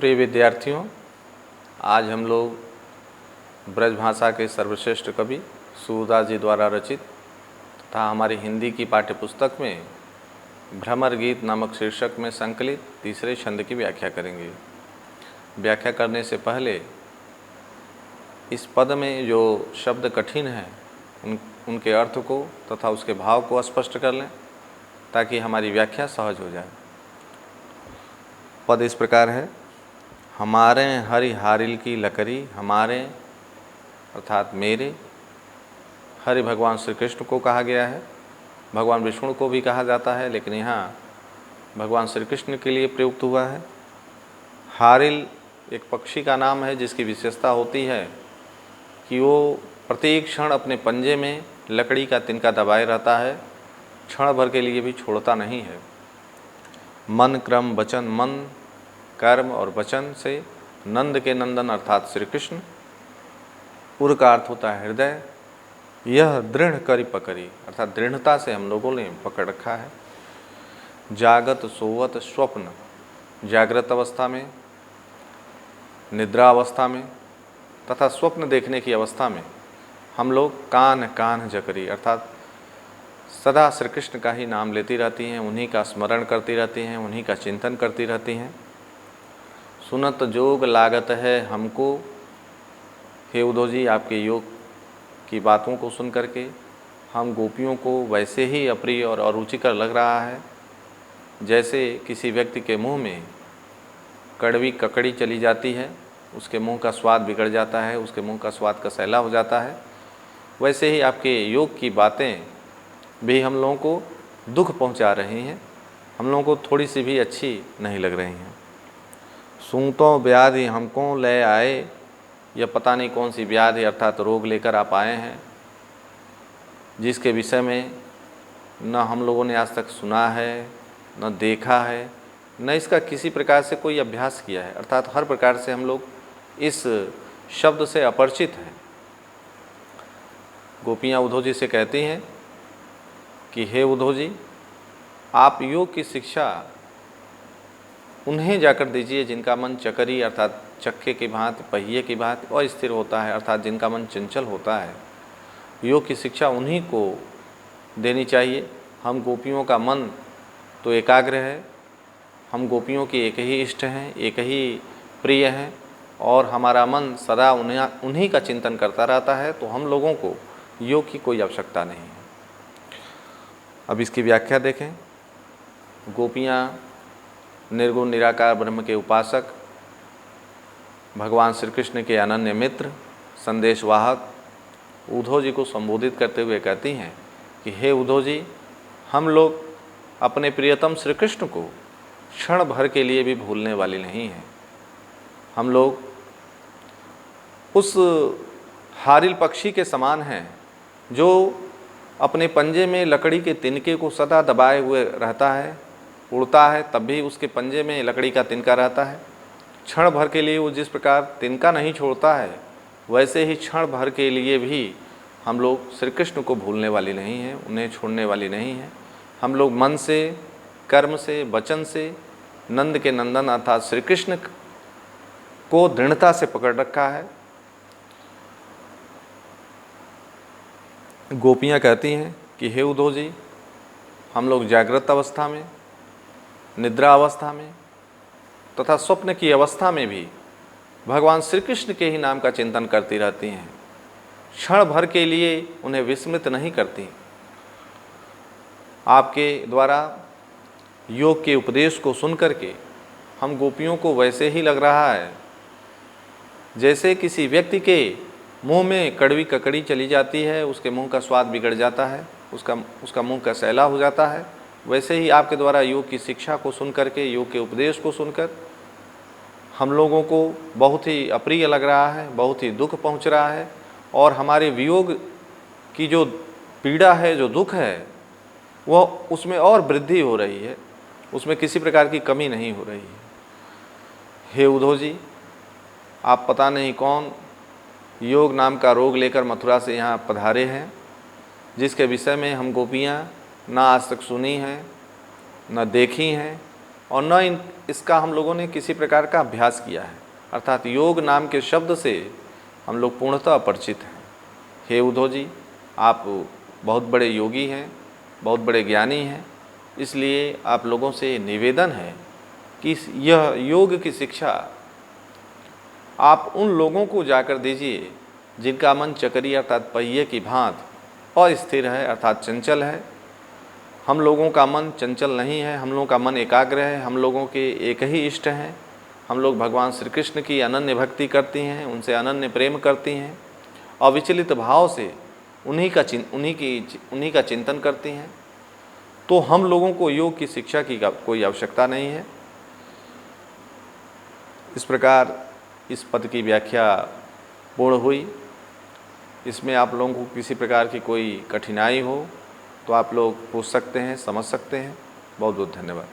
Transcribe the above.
प्रिय विद्यार्थियों, आज हम लोग ब्रज भाषा के सर्वश्रेष्ठ कवि सूरदास जी द्वारा रचित तथा हमारी हिंदी की पाठ्यपुस्तक में भ्रमर गीत नामक शीर्षक में संकलित तीसरे छंद की व्याख्या करेंगे। व्याख्या करने से पहले इस पद में जो शब्द कठिन हैं उनके अर्थ को तथा उसके भाव को स्पष्ट कर लें ताकि हमारी व्याख्या सहज हो जाए। पद इस प्रकार है। हमारे हरि हारिल की लकड़ी, हमारे अर्थात मेरे, हरि भगवान श्री कृष्ण को कहा गया है। भगवान विष्णु को भी कहा जाता है, लेकिन यहाँ भगवान श्री कृष्ण के लिए प्रयुक्त हुआ है। हारिल एक पक्षी का नाम है जिसकी विशेषता होती है कि वो प्रत्येक क्षण अपने पंजे में लकड़ी का तिनका दबाए रहता है, क्षण भर के लिए भी छोड़ता नहीं है। मन क्रम वचन, मन कर्म और वचन से नंद के नंदन अर्थात श्री कृष्ण। उर का अर्थ होता है हृदय। यह दृढ़ करी पकड़ी अर्थात दृढ़ता से हम लोगों ने पकड़ रखा है। जागत सोवत स्वप्न, जागृत अवस्था में, निद्रा अवस्था में तथा स्वप्न देखने की अवस्था में हम लोग कान कान जकरी अर्थात सदा श्री कृष्ण का ही नाम लेती रहती हैं, उन्हीं का स्मरण करती रहती हैं, उन्हीं का चिंतन करती रहती हैं। सुनत जोग लागत है हमको, हे उद्धव जी, आपके योग की बातों को सुन करके हम गोपियों को वैसे ही अप्रिय और अरुचिकर लग रहा है जैसे किसी व्यक्ति के मुंह में कड़वी ककड़ी चली जाती है, उसके मुंह का स्वाद बिगड़ जाता है, उसके मुंह का स्वाद कसैला हो जाता है। वैसे ही आपके योग की बातें भी हम लोगों को दुख पहुंचा रही हैं, हम लोगों को थोड़ी सी भी अच्छी नहीं लग रही हैं। सूतों व्याधि हमको ले आए, यह पता नहीं कौन सी व्याधि अर्थात रोग लेकर आप आए हैं जिसके विषय में न हम लोगों ने आज तक सुना है, न देखा है, न इसका किसी प्रकार से कोई अभ्यास किया है, अर्थात हर प्रकार से हम लोग इस शब्द से अपरिचित हैं। गोपियाँ उद्धव जी से कहती हैं कि हे उद्धव जी, आप योग की शिक्षा उन्हें जाकर दीजिए जिनका मन चकरी अर्थात चक्के की भांति, पहिए की भांति अस्थिर होता है, अर्थात जिनका मन चंचल होता है। योग की शिक्षा उन्हीं को देनी चाहिए। हम गोपियों का मन तो एकाग्र है, हम गोपियों की एक ही इष्ट हैं, एक ही प्रिय हैं और हमारा मन सदा उन्हीं का चिंतन करता रहता है, तो हम लोगों को योग की कोई आवश्यकता नहीं है। अब इसकी व्याख्या देखें। गोपियाँ निर्गुण निराकार ब्रह्म के उपासक, भगवान श्री कृष्ण के अनन्य मित्र, संदेशवाहक उद्धव जी को संबोधित करते हुए कहती हैं कि हे उद्धव जी, हम लोग अपने प्रियतम श्री कृष्ण को क्षण भर के लिए भी भूलने वाले नहीं हैं। हम लोग उस हारिल पक्षी के समान हैं जो अपने पंजे में लकड़ी के तिनके को सदा दबाए हुए रहता है, उड़ता है तब भी उसके पंजे में लकड़ी का तिनका रहता है। क्षण भर के लिए वो जिस प्रकार तिनका नहीं छोड़ता है, वैसे ही क्षण भर के लिए भी हम लोग श्री कृष्ण को भूलने वाली नहीं हैं, उन्हें छोड़ने वाली नहीं हैं। हम लोग मन से, कर्म से, वचन से नंद के नंदन अर्थात श्री कृष्ण को दृढ़ता से पकड़ रखा है। गोपियाँ कहती हैं कि हे उद्धव जी, हम लोग जागृत अवस्था में, निद्रा अवस्था में तथा स्वप्न की अवस्था में भी भगवान श्री कृष्ण के ही नाम का चिंतन करती रहती हैं, क्षण भर के लिए उन्हें विस्मृत नहीं करती। आपके द्वारा योग के उपदेश को सुन करके हम गोपियों को वैसे ही लग रहा है जैसे किसी व्यक्ति के मुंह में कड़वी ककड़ी चली जाती है, उसके मुंह का स्वाद बिगड़ जाता है, उसका मुंह कसैला हो जाता है। वैसे ही आपके द्वारा योग की शिक्षा को सुन करके, योग के उपदेश को सुनकर हम लोगों को बहुत ही अप्रिय लग रहा है, बहुत ही दुख पहुंच रहा है और हमारे वियोग की जो पीड़ा है, जो दुख है, वह उसमें और वृद्धि हो रही है, उसमें किसी प्रकार की कमी नहीं हो रही है। हे उद्धव जी, आप पता नहीं कौन योग नाम का रोग लेकर मथुरा से यहाँ पधारे हैं, जिसके विषय में हम गोपियाँ ना आज तक सुनी हैं, न देखी हैं, और न इसका हम लोगों ने किसी प्रकार का अभ्यास किया है। अर्थात योग नाम के शब्द से हम लोग पूर्णतः अपरिचित हैं। हे उद्धव जी, आप बहुत बड़े योगी हैं, बहुत बड़े ज्ञानी हैं, इसलिए आप लोगों से निवेदन है कि यह योग की शिक्षा आप उन लोगों को जाकर दीजिए जिनका मन चक्री अर्थात पहिए की भांति अस्थिर है अर्थात चंचल है। हम लोगों का मन चंचल नहीं है, हम लोगों का मन एकाग्र है। हम लोगों के एक ही इष्ट हैं। हम लोग भगवान श्री कृष्ण की अनन्य भक्ति करती हैं, उनसे अनन्य प्रेम करती हैं, अविचलित भाव से उन्हीं का चिंतन करती हैं। तो हम लोगों को योग की शिक्षा की कोई आवश्यकता नहीं है। इस प्रकार इस पद की व्याख्या पूर्ण हुई। इसमें आप लोगों को किसी प्रकार की कोई कठिनाई हो तो आप लोग पूछ सकते हैं, समझ सकते हैं। बहुत बहुत धन्यवाद।